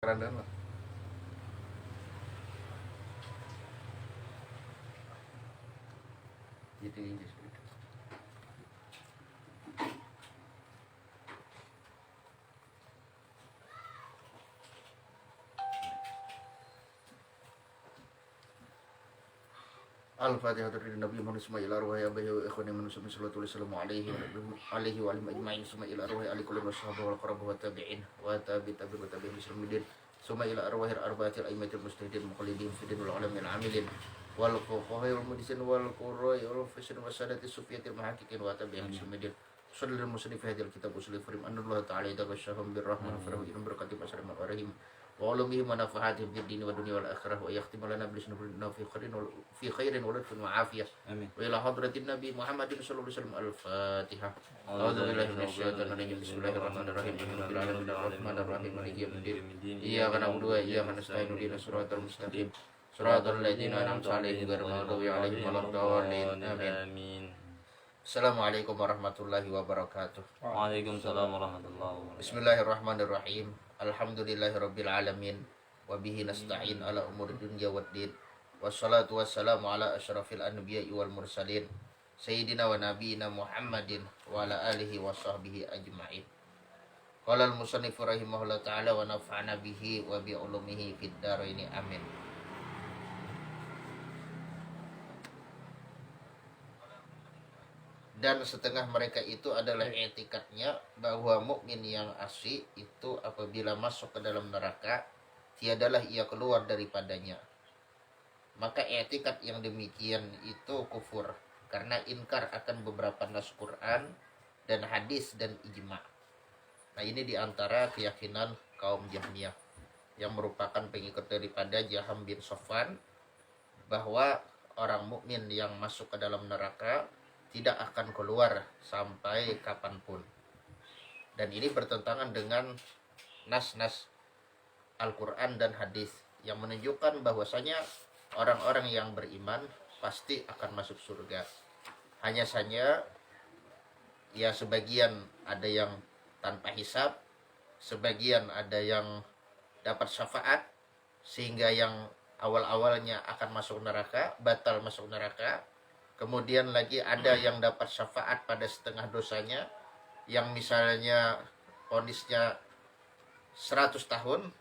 kerandan lah. Gitu aja. Al-Fatihah dari Nabi Muhammad ila arwah ya bayu ikhwani manusia sallallahu alaihi wa alihi ajma'in summa ila arwah ali kulli washabu wal qurab wa tabi'in wa tabi'in wa tabi'in muslimin summa ila arwah arba'atil aimatil mustahidin muqallidin fi dinil alamin amilin wal fuqaha wal mudisin wal qurra'i wal fasid wa sadati sufiyatil muhaqqiqin wa tabi'in muslimin sallallahu muslim fi hadil kitab usul farim annallahu ta'ala yataghashahum birrahman farahu inum barakati basar rahim wa ulumihim wa nafahatihim fid dini wa dunya wal akhirah wa yakhtimu lana bil sunnah fi khairin wa lutfin wa afiyah wa ila hadratin nabi Muhammadin sallallahu alaihi wasallam al-fatihah a'udzu billahi minasyaitonir rajim bismillahirrahmanirrahim alhamdulillahi rabbil alamin maliki yaumiddin iyyaka na'budu wa iyyaka nasta'in ihdinas siratal mustaqim siratal ladzina an'amta 'alaihim ghairil maghdubi 'alaihim waladdallin amin. Assalamualaikum warahmatullahi wabarakatuh. Waalaikumsalam warahmatullahi wabarakatuh. Bismillahirrahmanirrahim. Alhamdulillahirabbil alamin wa bihi nasta'in ala umuri dunya waddin. Wassalatu wassalamu ala asyrafil anbiya'i wal mursalin sayyidina wa nabiyina Muhammadin wa ala alihi wa sahbihi ajma'in. Qala al-musannif rahimahullah ta'ala wa nafa'ana bihi wa bi ulumihi fid dharaini amin. Dan setengah mereka itu adalah etikatnya bahwa mukmin yang asli itu apabila masuk ke dalam neraka tiadalah ia keluar daripadanya. Maka etikat yang demikian itu kufur karena inkar akan beberapa nas Quran dan hadis dan ijma. Nah, ini diantara keyakinan kaum Jahmiyah yang merupakan pengikut daripada Jaham bin Safwan, bahwa orang mukmin yang masuk ke dalam neraka tidak akan keluar sampai kapanpun. Dan ini bertentangan dengan nas-nas Al-Quran dan hadis yang menunjukkan bahwasanya orang-orang yang beriman pasti akan masuk surga. Hanya saja ya sebagian ada yang tanpa hisab, sebagian ada yang dapat syafaat, sehingga yang awal-awalnya akan masuk neraka batal masuk neraka. Kemudian lagi ada yang dapat syafaat pada setengah dosanya, yang misalnya vonisnya 100 tahun,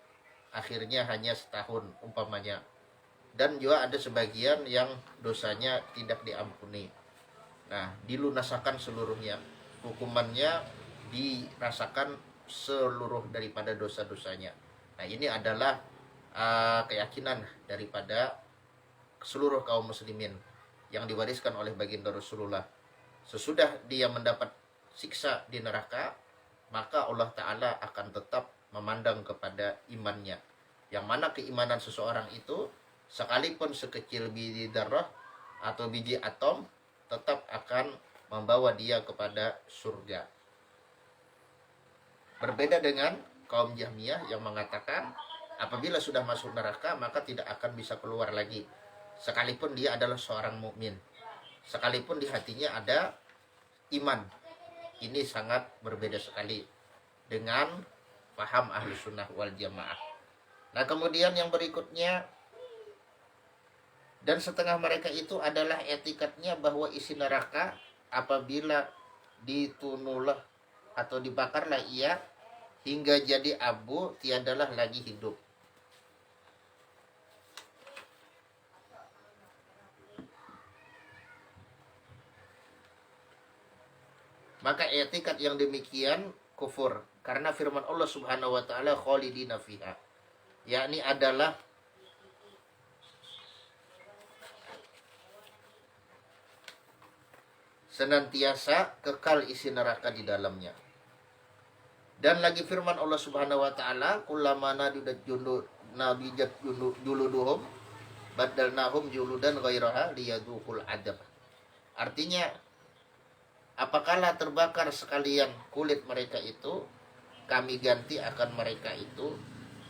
akhirnya hanya setahun umpamanya. Dan juga ada sebagian yang dosanya tidak diampuni. Nah, dilunasakan seluruhnya. Hukumannya dirasakan seluruh daripada dosa-dosanya. Nah, ini adalah keyakinan daripada seluruh kaum muslimin yang diwariskan oleh baginda Rasulullah. Sesudah dia mendapat siksa di neraka, maka Allah Ta'ala akan tetap memandang kepada imannya. Yang mana keimanan seseorang itu, sekalipun sekecil biji darah atau biji atom, tetap akan membawa dia kepada surga. Berbeda dengan kaum Jahmiyah yang mengatakan apabila sudah masuk neraka maka tidak akan bisa keluar lagi, sekalipun dia adalah seorang mukmin, sekalipun di hatinya ada iman. Ini sangat berbeda sekali dengan paham ahli sunnah wal jamaah. Nah, kemudian yang berikutnya, dan setengah mereka itu adalah etikatnya bahwa isi neraka apabila ditunulah atau dibakarlah ia hingga jadi abu, tiadalah lagi hidup. Maka etikat yang demikian kufur karena firman Allah Subhanahu wa taala khalidina fiha, yakni adalah senantiasa kekal isi neraka di dalamnya. Dan lagi firman Allah Subhanahu wa taala, kullama nadijat juluduhum badalnahum juludan ghairaha liyadzuqul adab. Artinya, apakala terbakar sekalian kulit mereka itu, kami ganti akan mereka itu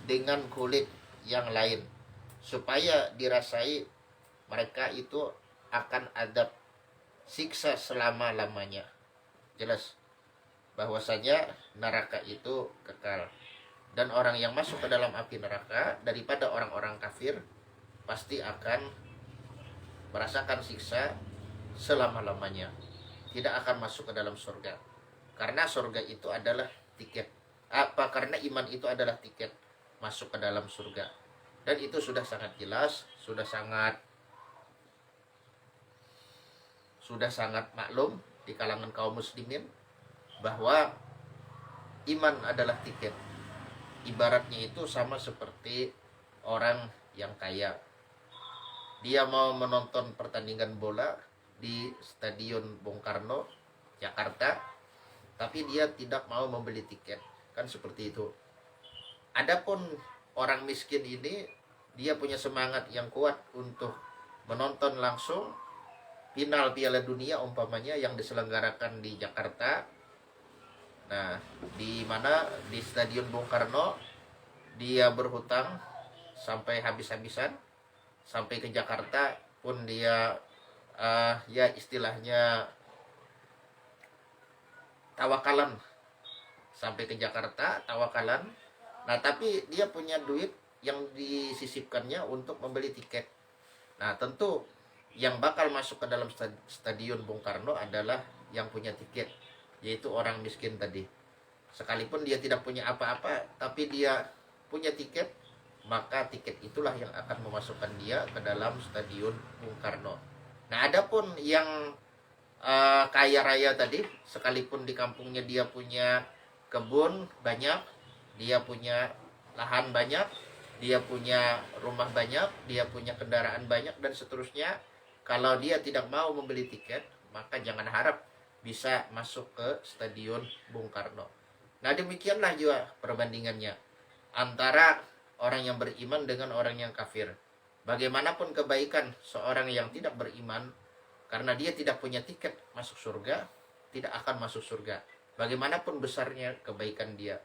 dengan kulit yang lain, supaya dirasai mereka itu akan adab siksa selama-lamanya. Jelas bahwasanya neraka itu kekal. dan orang yang masuk ke dalam api neraka daripada orang-orang kafir pasti akan merasakan siksa selama-lamanya, tidak akan masuk ke dalam surga. Karena surga itu adalah tiket. Karena iman itu adalah tiket masuk ke dalam surga. Dan itu sudah sangat jelas, sudah sangat maklum di kalangan kaum muslimin bahwa iman adalah tiket. Ibaratnya itu sama seperti orang yang kaya. Dia mau menonton pertandingan bola di Stadion Bung Karno, Jakarta, tapi dia tidak mau membeli tiket. Kan seperti itu. Adapun orang miskin ini, dia punya semangat yang kuat untuk menonton langsung final Piala Dunia umpamanya yang diselenggarakan di Jakarta. Nah, di mana di Stadion Bung Karno dia berhutang sampai habis-habisan, sampai ke Jakarta pun dia ya istilahnya tawakalan, sampai ke Jakarta tawakalan. Nah, tapi dia punya duit yang disisipkannya untuk membeli tiket. Nah, tentu yang bakal masuk ke dalam Stadion Bung Karno adalah yang punya tiket, yaitu orang miskin tadi. Sekalipun dia tidak punya apa-apa, tapi dia punya tiket, maka tiket itulah yang akan memasukkan dia ke dalam Stadion Bung Karno. Nah, adapun yang kaya raya tadi, sekalipun di kampungnya dia punya kebun banyak, dia punya lahan banyak, dia punya rumah banyak, dia punya kendaraan banyak, dan seterusnya, kalau dia tidak mau membeli tiket, maka jangan harap bisa masuk ke Stadion Bung Karno. Nah, demikianlah juga perbandingannya antara orang yang beriman dengan orang yang kafir. Bagaimanapun kebaikan seorang yang tidak beriman, karena dia tidak punya tiket masuk surga, tidak akan masuk surga. Bagaimanapun besarnya kebaikan dia.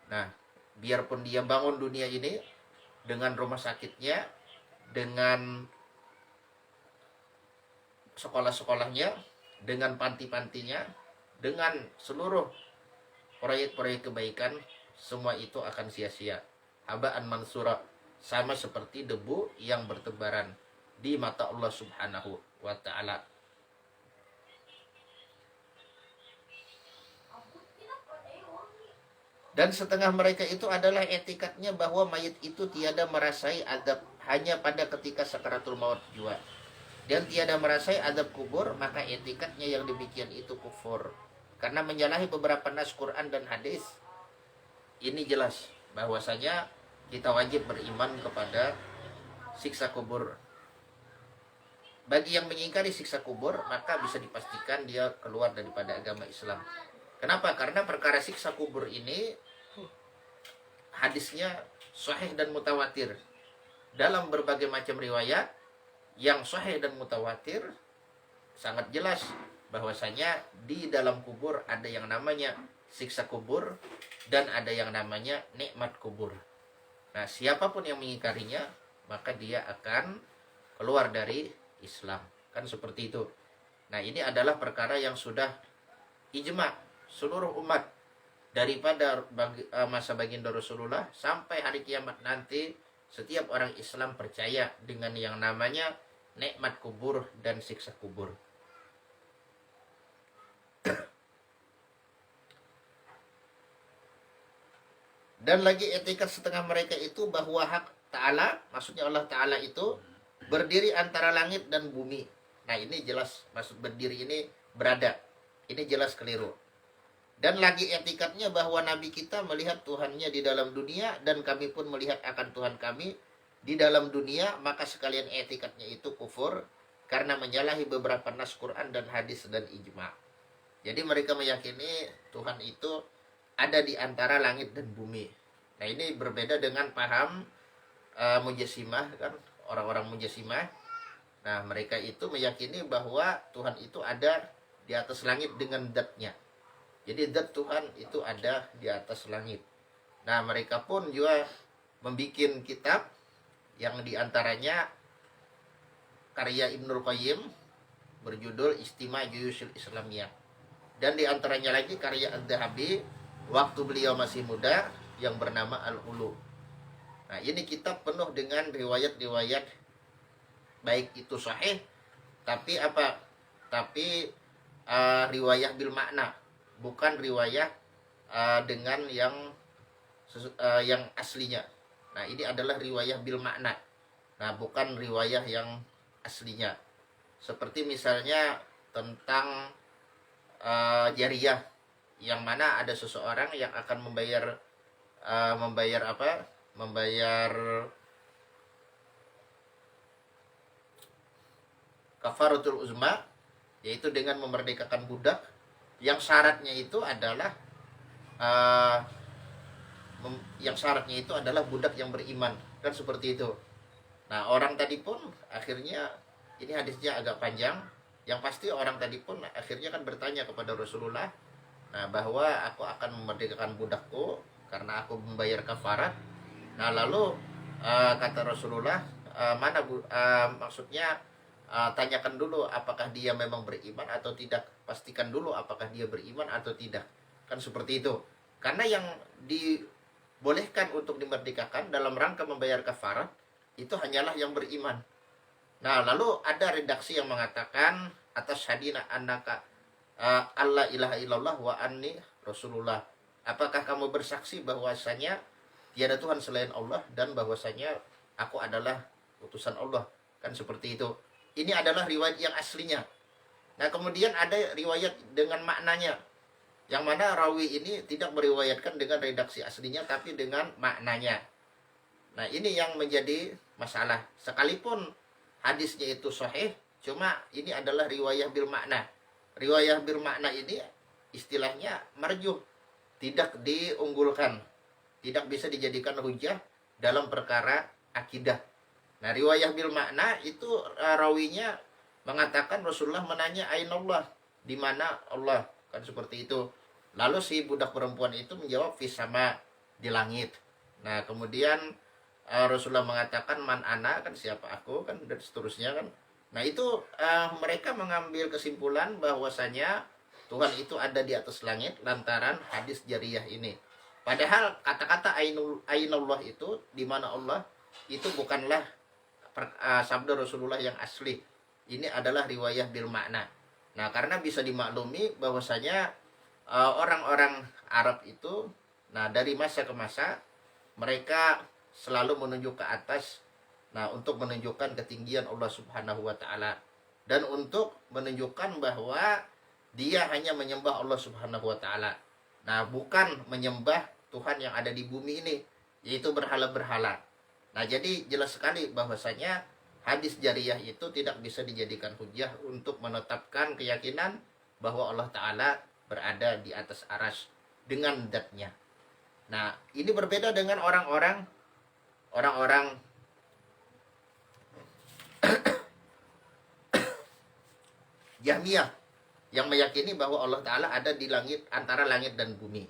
Nah, biarpun dia bangun dunia ini dengan rumah sakitnya, dengan sekolah-sekolahnya, dengan panti-pantinya, dengan seluruh proyek-proyek kebaikan, semua itu akan sia-sia. Haba'an mansura, sama seperti debu yang bertebaran di mata Allah Subhanahu wa ta'ala. Dan setengah mereka itu adalah etikatnya bahwa mayit itu tiada merasai adab hanya pada ketika sakaratul maut jua. Dan tiada merasai adab kubur, maka etikatnya yang demikian itu kufur. Karena menyalahi beberapa nas Quran dan hadis. Ini jelas bahwasanya kita wajib beriman kepada siksa kubur. Bagi yang mengingkari siksa kubur, maka bisa dipastikan dia keluar daripada agama Islam. Kenapa? Karena perkara siksa kubur ini hadisnya sahih dan mutawatir. Dalam berbagai macam riwayat yang sahih dan mutawatir, sangat jelas bahwasanya di dalam kubur ada yang namanya siksa kubur dan ada yang namanya nikmat kubur. Nah, siapapun yang mengingkarinya, maka dia akan keluar dari Islam. Kan seperti itu. Nah, ini adalah perkara yang sudah ijma seluruh umat daripada masa baginda Rasulullah sampai hari kiamat nanti. Setiap orang Islam percaya dengan yang namanya nikmat kubur dan siksa kubur. Dan lagi etikat setengah mereka itu bahwa hak Ta'ala, maksudnya Allah Ta'ala itu berdiri antara langit dan bumi. Nah, ini jelas, maksud berdiri ini berada. Ini jelas keliru. Dan lagi etikatnya bahwa Nabi kita melihat Tuhannya di dalam dunia, dan kami pun melihat akan Tuhan kami di dalam dunia, maka sekalian etikatnya itu kufur, karena menyalahi beberapa nas Quran dan hadis dan ijma. Jadi mereka meyakini Tuhan itu ada di antara langit dan bumi. Nah, ini berbeda dengan paham Mujassimah, kan, orang-orang Mujassimah. Nah, mereka itu meyakini bahwa Tuhan itu ada di atas langit dengan zatnya. Jadi zat Tuhan itu ada di atas langit. Nah, mereka pun juga membuat kitab yang diantaranya karya Ibnul Qayyim berjudul Istima Juyushil Islamiyah. Dan diantaranya lagi karya Ad-Dhahabi waktu beliau masih muda yang bernama Al-Ulu. Nah, ini kitab penuh dengan riwayat-riwayat baik itu sahih tapi apa? Tapi riwayah bil makna, bukan riwayah dengan yang aslinya. Nah, ini adalah riwayah bil makna. Nah, bukan riwayah yang aslinya. Seperti misalnya tentang jariyah, yang mana ada seseorang yang akan membayar apa? Membayar kafaratul uzma, yaitu dengan memerdekakan budak, yang syaratnya itu adalah budak yang beriman, kan seperti itu. Nah, orang tadi pun akhirnya, ini hadisnya agak panjang, yang pasti orang tadi pun akhirnya kan bertanya kepada Rasulullah, nah, bahwa aku akan memerdekakan budakku karena aku membayar kafarat. Nah, lalu kata Rasulullah, maksudnya tanyakan dulu apakah dia memang beriman atau tidak, pastikan dulu apakah dia beriman atau tidak, kan seperti itu. Karena yang dibolehkan untuk dimerdekakan dalam rangka membayar kafarat itu hanyalah yang beriman. Nah, lalu ada redaksi yang mengatakan atas hadina annaka Allah ilaha illallah wa anni Rasulullah. Apakah kamu bersaksi bahwasanya tiada Tuhan selain Allah dan bahwasanya aku adalah utusan Allah, kan seperti itu. Ini adalah riwayat yang aslinya. Nah, kemudian ada riwayat dengan maknanya, yang mana rawi ini tidak meriwayatkan dengan redaksi aslinya tapi dengan maknanya. Nah, ini yang menjadi masalah. Sekalipun hadisnya itu sahih, cuma ini adalah riwayah bil makna. Riwayah bil makna ini istilahnya marjuh, tidak diunggulkan, tidak bisa dijadikan hujah dalam perkara akidah. Nah, riwayah bil makna itu rawinya mengatakan Rasulullah menanya ainallah, di mana Allah, kan seperti itu. Lalu si budak perempuan itu menjawab fisama, di langit. Nah, kemudian Rasulullah mengatakan man ana, kan siapa aku, kan, dan seterusnya, kan. Nah, itu mereka mengambil kesimpulan bahwasanya Tuhan itu ada di atas langit lantaran hadis jariyah ini. Padahal kata-kata ainullah itu, di mana Allah, itu bukanlah sabda Rasulullah yang asli. Ini adalah riwayah bil makna. Nah, karena bisa dimaklumi bahwasanya orang-orang Arab itu, nah, dari masa ke masa mereka selalu menunjuk ke atas, nah, untuk menunjukkan ketinggian Allah Subhanahu wa taala dan untuk menunjukkan bahwa dia hanya menyembah Allah Subhanahu wa taala. Nah, bukan menyembah Tuhan yang ada di bumi ini, yaitu berhala-berhala. Nah, jadi jelas sekali bahwasanya hadis jariyah itu tidak bisa dijadikan hujah untuk menetapkan keyakinan bahwa Allah Ta'ala berada di atas arsy dengan zatnya. Nah, ini berbeda dengan orang-orang Jahmiyah yang meyakini bahwa Allah Ta'ala ada di langit, antara langit dan bumi.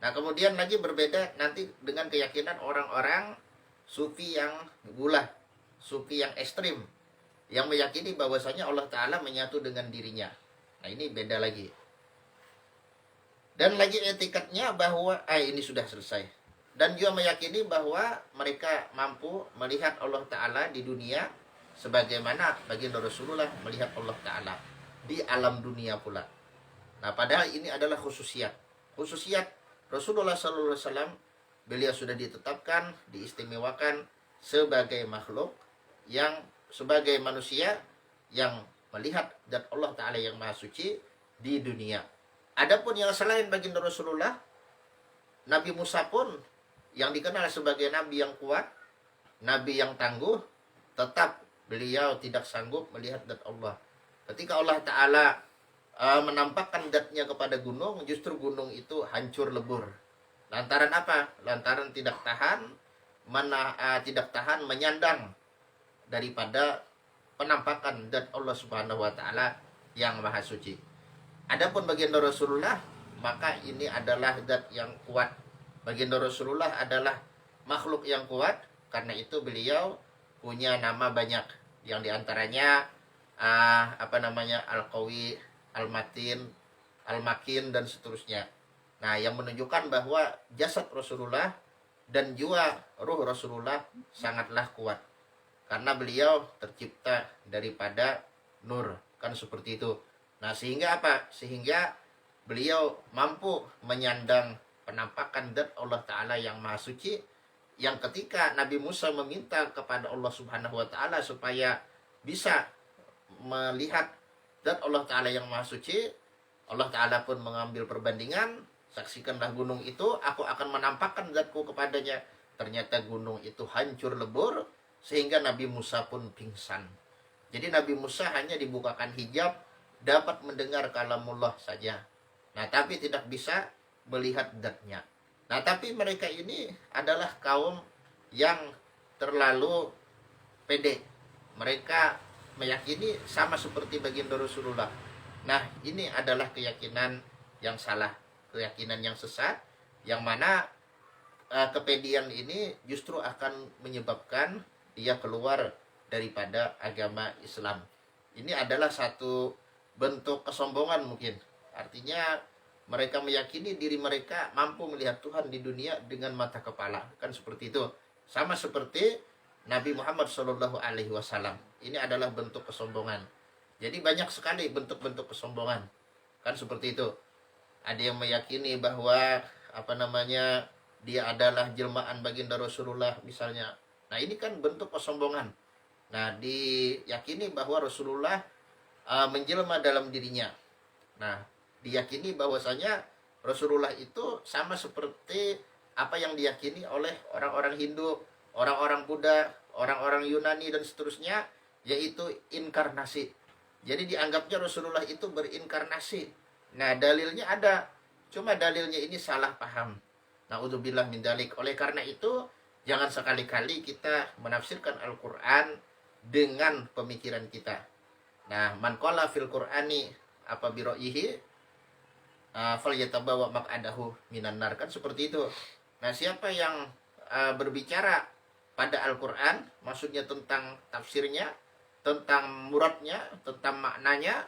Nah, kemudian lagi berbeda nanti dengan keyakinan orang-orang sufi yang gula, sufi yang ekstrim, yang meyakini bahwasanya Allah Ta'ala menyatu dengan dirinya. Nah, ini beda lagi. Dan lagi etikatnya bahwa ini sudah selesai. Dan juga meyakini bahwa mereka mampu melihat Allah Ta'ala di dunia sebagaimana baginda Rasulullah melihat Allah Ta'ala di alam dunia pula. Nah, padahal ini adalah khususiat Rasulullah SAW. Beliau sudah ditetapkan, diistimewakan sebagai makhluk yang, sebagai manusia yang melihat zat Allah Ta'ala yang maha suci di dunia. Adapun yang selain baginda Rasulullah, Nabi Musa pun yang dikenal sebagai nabi yang kuat, nabi yang tangguh, tetap beliau tidak sanggup melihat zat Allah. Ketika Allah Ta'ala menampakkan zatnya kepada gunung, justru gunung itu hancur lebur. Lantaran apa? Lantaran tidak tahan menyandang daripada penampakan zat Allah Subhanahu wa taala yang maha suci. Adapun baginda Rasulullah, maka ini adalah zat yang kuat. Baginda Rasulullah adalah makhluk yang kuat, karena itu beliau punya nama banyak, yang diantaranya Al-Qawi, Al-Matin, Al-Makin, dan seterusnya. Nah, yang menunjukkan bahwa jasad Rasulullah dan jiwa ruh Rasulullah sangatlah kuat. Karena beliau tercipta daripada nur, kan seperti itu. Nah, sehingga apa? Sehingga beliau mampu menyandang penampakan zat Allah Ta'ala yang maha suci, yang ketika Nabi Musa meminta kepada Allah Subhanahu wa Ta'ala supaya bisa melihat zat Allah Ta'ala yang maha suci, Allah Ta'ala pun mengambil perbandingan, saksikanlah gunung itu, aku akan menampakkan zatku kepadanya. Ternyata gunung itu hancur lebur, sehingga Nabi Musa pun pingsan. Jadi Nabi Musa hanya dibukakan hijab, dapat mendengar kalamullah saja. Nah, tapi tidak bisa melihat zatnya. Nah, tapi mereka ini adalah kaum yang terlalu pede. Mereka meyakini sama seperti baginda Rasulullah. Nah, ini adalah keyakinan yang salah, keyakinan yang sesat, yang mana kepedian ini justru akan menyebabkan dia keluar daripada agama Islam. Ini adalah satu bentuk kesombongan mungkin. Artinya mereka meyakini diri mereka mampu melihat Tuhan di dunia dengan mata kepala, kan seperti itu. Sama seperti Nabi Muhammad SAW. Ini adalah bentuk kesombongan. Jadi banyak sekali bentuk-bentuk kesombongan, kan seperti itu. Ada yang meyakini bahwa dia adalah jelmaan baginda Rasulullah misalnya. Nah, ini kan bentuk kesombongan. Nah, diyakini bahwa Rasulullah menjelma dalam dirinya. Nah, diyakini bahwasanya Rasulullah itu sama seperti apa yang diyakini oleh orang-orang Hindu, orang-orang Buddha, orang-orang Yunani dan seterusnya, yaitu inkarnasi. Jadi dianggapnya Rasulullah itu berinkarnasi. Nah, dalilnya ada, cuma dalilnya ini salah paham. Na'udzubillah min dzalik. Oleh karena itu, jangan sekali-kali kita menafsirkan Al-Qur'an dengan pemikiran kita. Nah, man qala fil Qur'ani apa bi ra'yihi falyatabawa maq'adahu minan nar, kan seperti itu. Nah, siapa yang berbicara pada Al-Qur'an, maksudnya tentang tafsirnya, tentang muradnya, tentang maknanya,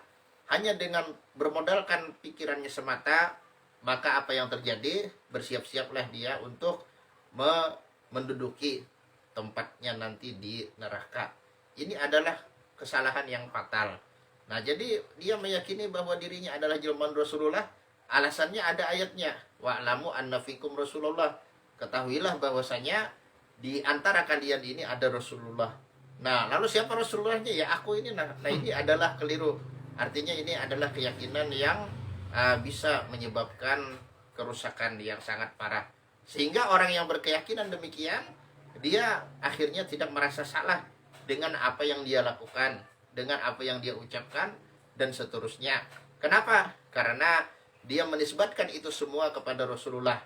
hanya dengan bermodalkan pikirannya semata, maka apa yang terjadi? Bersiap-siaplah dia untuk menduduki tempatnya nanti di neraka. Ini adalah kesalahan yang fatal. Nah, jadi dia meyakini bahwa dirinya adalah jelmaan Rasulullah. Alasannya ada ayatnya, wa'lamu anna fikum Rasulullah. Ketahuilah bahwasanya di antara kalian ini ada Rasulullah. Nah, lalu siapa Rasulullahnya? Ya aku ini. Nah, ini adalah keliru. Artinya ini adalah keyakinan yang bisa menyebabkan kerusakan yang sangat parah. Sehingga orang yang berkeyakinan demikian, dia akhirnya tidak merasa salah dengan apa yang dia lakukan, dengan apa yang dia ucapkan, dan seterusnya. Kenapa? Karena dia menisbatkan itu semua kepada Rasulullah.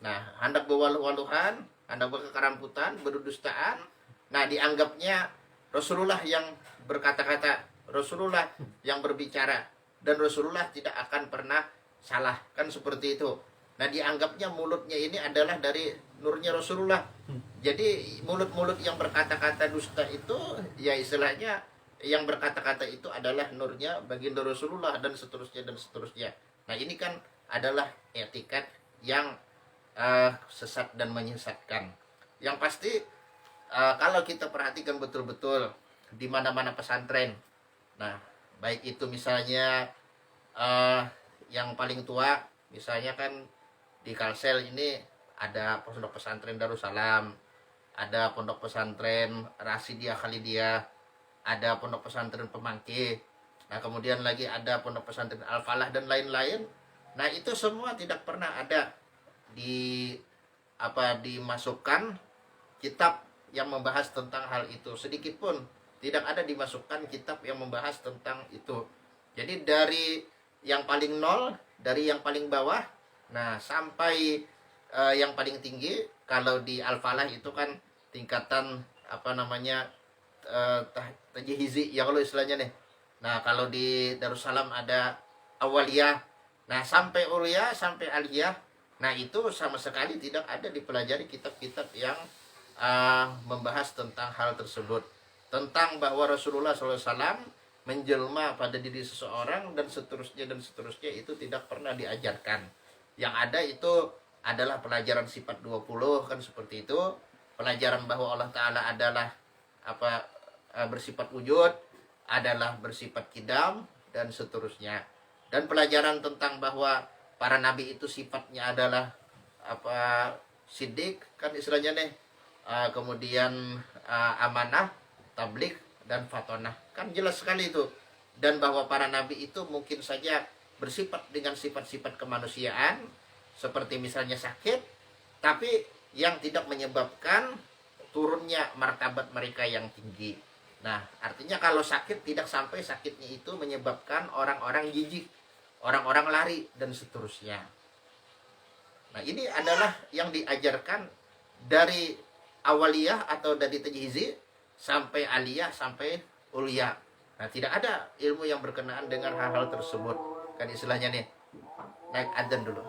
Nah, hendak berwaluh-waluhan, hendak berkeramputan, berdustaan. Nah, dianggapnya Rasulullah yang berkata-kata, Rasulullah yang berbicara, dan Rasulullah tidak akan pernah salah, kan seperti itu. Nah, dianggapnya mulutnya ini adalah dari nurnya Rasulullah. Jadi mulut-mulut yang berkata-kata dusta itu, ya istilahnya yang berkata-kata itu adalah nurnya baginda Rasulullah, dan seterusnya dan seterusnya. Nah, ini kan adalah etikat yang sesat dan menyesatkan. Yang pasti kalau kita perhatikan betul-betul di mana-mana pesantren, nah baik itu misalnya yang paling tua, misalnya kan di Kalsel ini ada pondok pesantren Darussalam, ada pondok pesantren Rasidiyah Khalidiyah, ada pondok pesantren Pemangki, nah kemudian lagi ada pondok pesantren Al-Falah dan lain-lain. Nah, itu semua tidak pernah ada dimasukkan kitab yang membahas tentang hal itu, sedikit pun tidak ada dimasukkan kitab yang membahas tentang itu. Jadi dari yang paling nol, dari yang paling bawah, nah sampai yang paling tinggi. Kalau di Al-Falah itu kan tingkatan tajhizi ya kalau istilahnya nih. Nah, kalau di Darussalam ada awaliyah, nah sampai uliyah, sampai aliyah. Nah, itu sama sekali tidak ada dipelajari kitab-kitab yang membahas tentang hal tersebut, tentang bahwa Rasulullah SAW menjelma pada diri seseorang dan seterusnya itu tidak pernah diajarkan. Yang ada itu adalah pelajaran sifat 20 kan seperti itu. Pelajaran bahwa Allah Ta'ala adalah bersifat wujud, adalah bersifat kidam, dan seterusnya. Dan pelajaran tentang bahwa para nabi itu sifatnya adalah sidik kan istilahnya nih. Kemudian amanah, tablik, dan fatonah. Kan jelas sekali itu. Dan bahwa para nabi itu mungkin saja bersifat dengan sifat-sifat kemanusiaan, seperti misalnya sakit, tapi yang tidak menyebabkan turunnya martabat mereka yang tinggi. Nah, artinya kalau sakit tidak sampai sakitnya itu menyebabkan orang-orang jijik, orang-orang lari, dan seterusnya. Nah, ini adalah yang diajarkan dari awaliyah atau dari tajhizi sampai aliyah sampai uliyah. Nah, tidak ada ilmu yang berkenaan dengan hal-hal tersebut. Kan istilahnya nih, naik adzan dulu.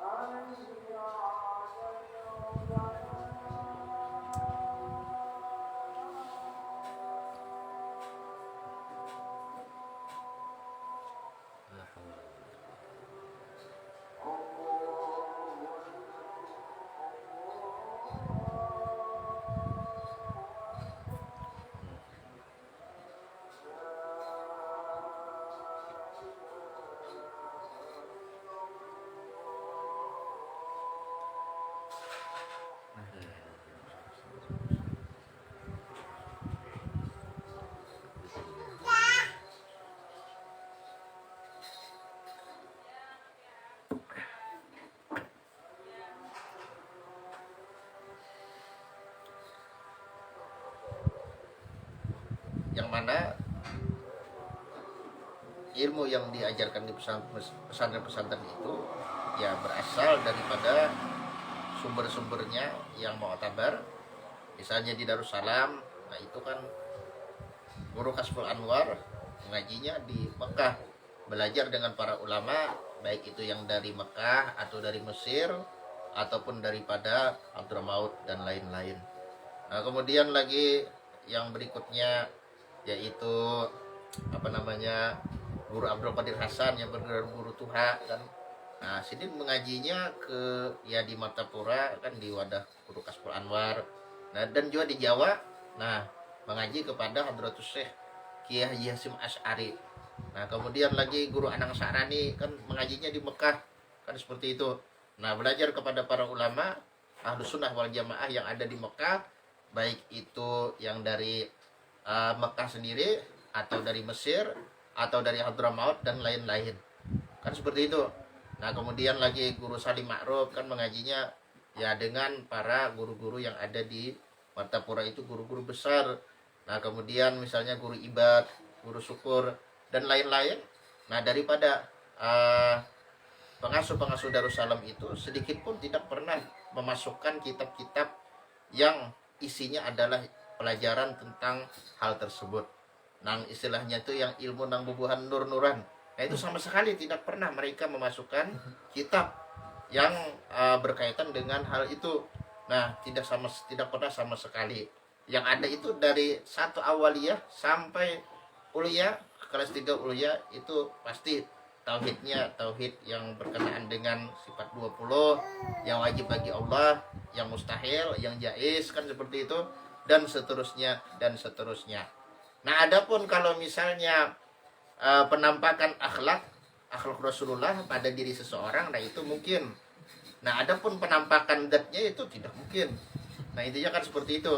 Allahu Akbar. Yang mana ilmu yang diajarkan di pesantren-pesantren itu ya berasal daripada sumber-sumbernya yang mu'tabar. Misalnya di Darussalam, nah itu kan Guru Kasful Anwar mengajinya di Mekah, belajar dengan para ulama baik itu yang dari Mekah atau dari Mesir ataupun daripada Hadramaut dan lain-lain. Nah, kemudian lagi yang berikutnya yaitu Guru Abdul Qadir Hasan yang bergelar Guru Tuha kan. Nah, Sidin mengajinya di Martapura kan di wadah Guru Kasful Anwar. Nah, dan juga di Jawa, nah mengaji kepada Hadratus Syekh Kiai Haji Hasyim Asy'ari. Nah, kemudian lagi Guru Anang Sa'rani kan mengajinya di Mekah kan seperti itu. Nah, belajar kepada para ulama Ahlus Sunnah wal Jamaah yang ada di Mekah, baik itu yang dari Mekah sendiri atau dari Mesir atau dari Hadramaut dan lain-lain. Kan seperti itu. Nah, kemudian lagi Guru Salim Ma'ruf kan mengajinya ya dengan para guru-guru yang ada di Martapura, itu guru-guru besar. Nah, kemudian misalnya guru ibad, guru syukur dan lain-lain. Nah, daripada pengasuh-pengasuh Darussalam itu sedikit pun tidak pernah memasukkan kitab-kitab yang isinya adalah pelajaran tentang hal tersebut. Nang istilahnya itu yang ilmu nang bubuhan nur-nuran. Nah, itu sama sekali tidak pernah mereka memasukkan kitab yang berkaitan dengan hal itu. Nah, tidak pernah sama sekali. Yang ada itu dari satu awaliyah sampai uliyah, kelas 3 uliyah itu pasti tauhidnya tauhid yang berkenaan dengan sifat 20, yang wajib bagi Allah, yang mustahil, yang jaiz, kan seperti itu, dan seterusnya dan seterusnya. Nah, adapun kalau misalnya penampakan akhlak Rasulullah pada diri seseorang, nah itu mungkin. Nah, adapun penampakan zatnya itu tidak mungkin. Nah, intinya kan seperti itu.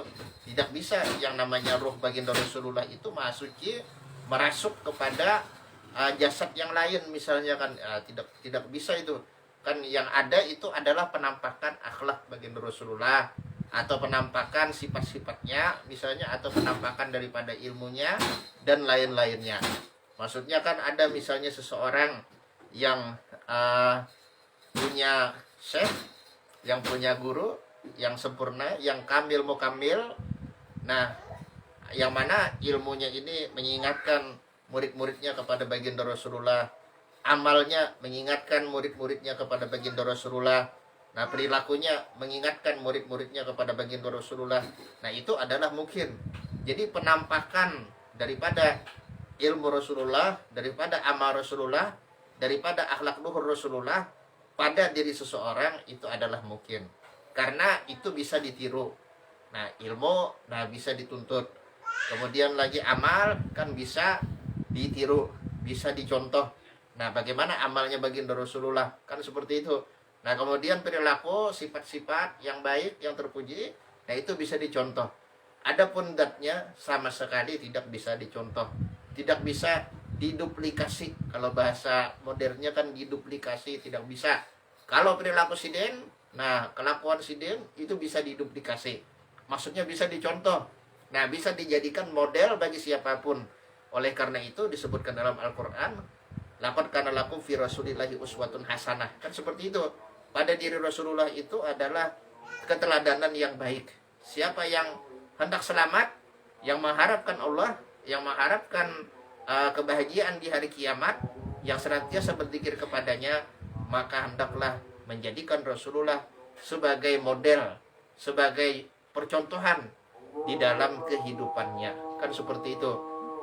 Tidak bisa yang namanya ruh baginda Rasulullah itu maha suci merasuk kepada jasad yang lain misalnya kan, tidak bisa itu. Kan yang ada itu adalah penampakan akhlak baginda Rasulullah, atau penampakan sifat-sifatnya misalnya, atau penampakan daripada ilmunya dan lain-lainnya. Maksudnya kan ada misalnya seseorang yang punya syekh, yang punya guru yang sempurna, yang kamil mukamil. Nah, yang mana ilmunya ini mengingatkan murid-muridnya kepada baginda Rasulullah, amalnya mengingatkan murid-muridnya kepada baginda Rasulullah. Nah, perilakunya mengingatkan murid-muridnya kepada baginda Rasulullah. Nah, itu adalah mungkin. Jadi penampakan daripada ilmu Rasulullah, daripada amal Rasulullah, daripada akhlak luhur Rasulullah pada diri seseorang itu adalah mungkin. Karena itu bisa ditiru. Nah, ilmu bisa dituntut. Kemudian lagi amal kan bisa ditiru, bisa dicontoh. Nah, bagaimana amalnya baginda Rasulullah? Kan seperti itu. Nah, kemudian perilaku, sifat-sifat yang baik, yang terpuji, nah itu bisa dicontoh. Adapun zatnya sama sekali tidak bisa dicontoh. Tidak bisa diduplikasi. Kalau bahasa modernnya kan diduplikasi, tidak bisa. Kalau perilaku siden, nah kelakuan siden itu bisa diduplikasi. Maksudnya bisa dicontoh. Nah, bisa dijadikan model bagi siapapun. Oleh karena itu disebutkan dalam Al-Quran, laqad kana lakum fi rasulillahi uswatun hasanah. Kan seperti itu. Pada diri Rasulullah itu adalah keteladanan yang baik. Siapa yang hendak selamat, yang mengharapkan Allah, yang mengharapkan kebahagiaan di hari kiamat, yang senantiasa berzikir kepadanya, maka hendaklah menjadikan Rasulullah sebagai model, sebagai percontohan di dalam kehidupannya. Kan seperti itu.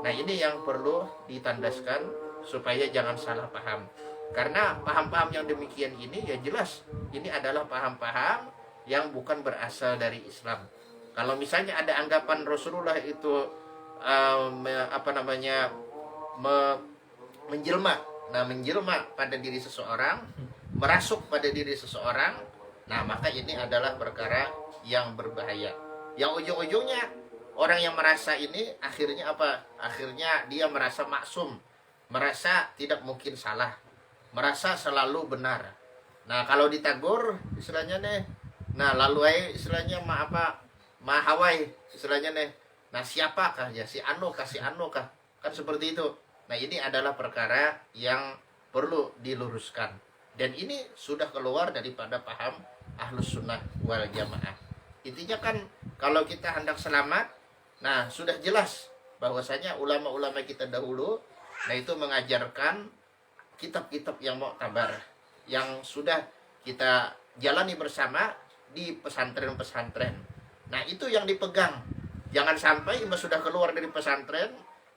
Nah, ini yang perlu ditandaskan supaya jangan salah paham. Karena paham-paham yang demikian ini ya jelas ini adalah paham-paham yang bukan berasal dari Islam. Kalau misalnya ada anggapan Rasulullah itu menjelma, menjelma pada diri seseorang, merasuk pada diri seseorang, nah maka ini adalah perkara yang berbahaya. Yang ujung-ujungnya orang yang merasa ini akhirnya apa? Akhirnya dia merasa maksum, merasa tidak mungkin salah, merasa selalu benar. Nah, kalau ditagur istilahnya nih, nah lalu istilahnya mahawai istilahnya nih. Nah, siapakah ya si anu kah kan seperti itu. Nah, ini adalah perkara yang perlu diluruskan, dan ini sudah keluar daripada paham Ahlus Sunnah wal Jamaah. Intinya kan kalau kita hendak selamat, nah sudah jelas bahwasanya ulama-ulama kita dahulu, nah itu mengajarkan kitab-kitab yang muktabar, yang sudah kita jalani bersama di pesantren-pesantren. Nah, itu yang dipegang. Jangan sampai sudah keluar dari pesantren,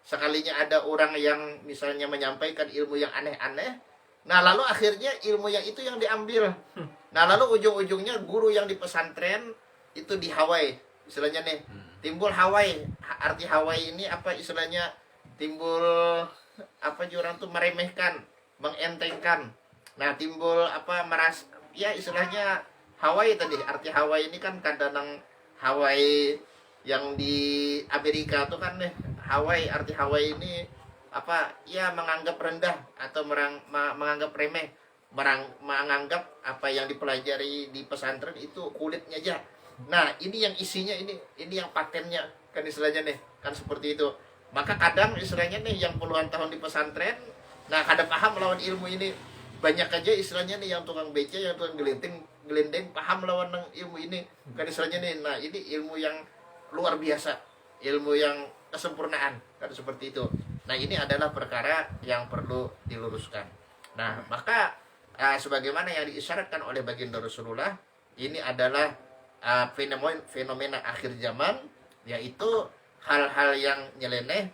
sekalinya ada orang yang misalnya menyampaikan ilmu yang aneh-aneh, nah lalu akhirnya ilmu yang itu yang diambil. Nah, lalu ujung-ujungnya guru yang di pesantren itu dihawai. Istilahnya nih, timbul hawai. Arti hawai ini apa istilahnya? Timbul apa orang tuh meremehkan, mengentengkan. Nah, timbul ya istilahnya Hawaii tadi. Arti Hawaii ini kan kadang Hawaii yang di Amerika tuh kan nih. Hawaii, arti Hawaii ini menganggap rendah atau menganggap remeh, menganggap apa yang dipelajari di pesantren itu kulitnya aja. Nah, ini yang isinya ini yang patennya kan istilahnya nih, kan seperti itu. Maka kadang istilahnya nih yang puluhan tahun di pesantren, nah kada paham lawan ilmu ini. Banyak aja istilahnya nih yang tukang beca, yang tukang gelendeng paham lawan ilmu ini. Kan istilahnya nih, nah ini ilmu yang luar biasa, ilmu yang kesempurnaan, kan seperti itu. Nah, ini adalah perkara yang perlu diluruskan. Nah, maka sebagaimana yang diisyaratkan oleh baginda Rasulullah, ini adalah fenomena akhir zaman, yaitu hal-hal yang nyeleneh,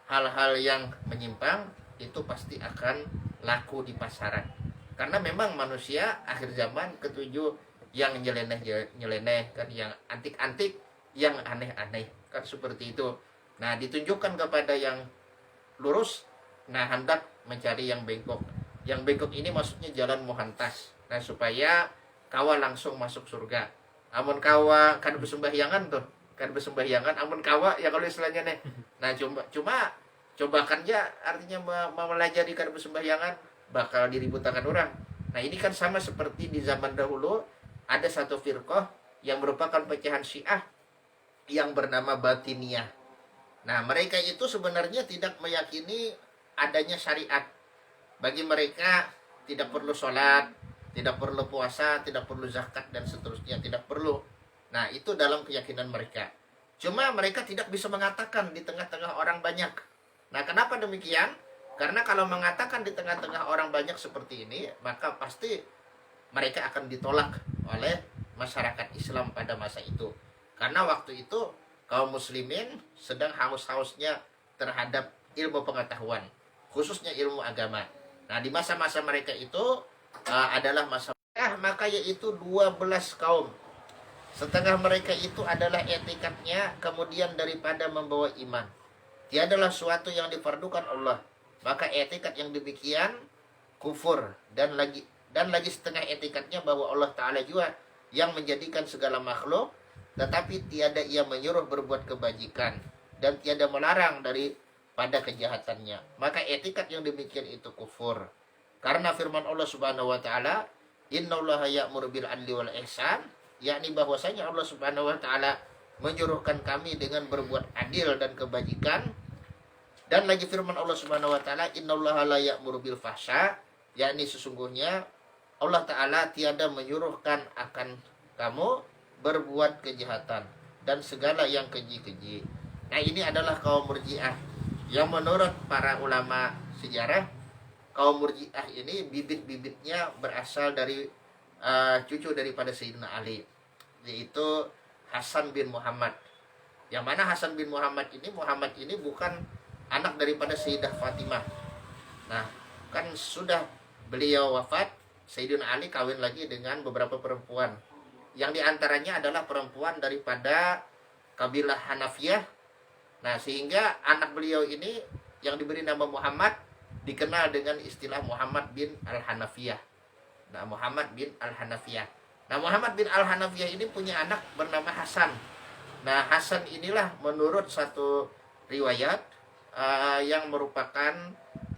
hal-hal yang menyimpang itu pasti akan laku di pasaran. Karena memang manusia akhir zaman ketujuh yang nyeleneh kan, yang antik-antik, yang aneh-aneh, kan seperti itu. Nah, ditunjukkan kepada yang lurus, nah hendak mencari yang bengkok. Yang bengkok ini maksudnya jalan muhantas. Nah, supaya kawa langsung masuk surga. Amun kawa kan bersembahyangan tuh, kan bersembahyangan amun kawa ya kalau istilahnya nih. Nah, cobakan ya, artinya mempelajari kan bersembahyangan bakal diributakan orang. Nah, ini kan sama seperti di zaman dahulu ada satu firqah yang merupakan pecahan Syiah yang bernama Batiniyah. Nah, mereka itu sebenarnya tidak meyakini adanya syariat. Bagi mereka tidak perlu sholat, tidak perlu puasa, tidak perlu zakat, dan seterusnya, tidak perlu. Nah, itu dalam keyakinan mereka. Cuma mereka tidak bisa mengatakan di tengah-tengah orang banyak. Nah, kenapa demikian? Karena kalau mengatakan di tengah-tengah orang banyak seperti ini, maka pasti mereka akan ditolak oleh masyarakat Islam pada masa itu. Karena waktu itu kaum muslimin sedang haus-hausnya terhadap ilmu pengetahuan, khususnya ilmu agama. Nah, di masa-masa mereka itu adalah masa maka yaitu 12 kaum. Setengah mereka itu adalah etikatnya kemudian daripada membawa iman. Tiadalah suatu yang difardukan Allah. Maka etikat yang demikian kufur, dan lagi setengah etikatnya bahwa Allah Ta'ala juga yang menjadikan segala makhluk, tetapi tiada ia menyuruh berbuat kebajikan dan tiada melarang daripada kejahatannya. Maka etikat yang demikian itu kufur. Karena firman Allah Subhanahu wa taala, "Innallaha ya'muru bil 'adli wal ihsan", yakni bahwasanya Allah Subhanahu wa taala menyuruhkan kami dengan berbuat adil dan kebajikan. Dan lagi firman Allah Subhanahu wa taala, "Innallaha la ya'muru bil fahsya", yakni sesungguhnya Allah Ta'ala tiada menyuruhkan akan kamu berbuat kejahatan dan segala yang keji-keji. Nah, ini adalah kaum Murji'ah yang menurut para ulama sejarah, kaum Murji'ah ini bibit-bibitnya berasal dari cucu daripada Sayyidina Ali, yaitu Hasan bin Muhammad. Yang mana Hasan bin Muhammad ini bukan anak daripada Sayyidah Fatimah. Nah, kan sudah beliau wafat, Sayyidina Ali kawin lagi dengan beberapa perempuan, yang diantaranya adalah perempuan daripada kabilah Hanafiyah. Nah, sehingga anak beliau ini yang diberi nama Muhammad dikenal dengan istilah Muhammad bin Al-Hanafiyah. Nah, Muhammad bin Al-Hanafiyah. Nah, Muhammad bin Al-Hanafiyah ini punya anak bernama Hasan. Nah, Hasan inilah menurut satu riwayat yang merupakan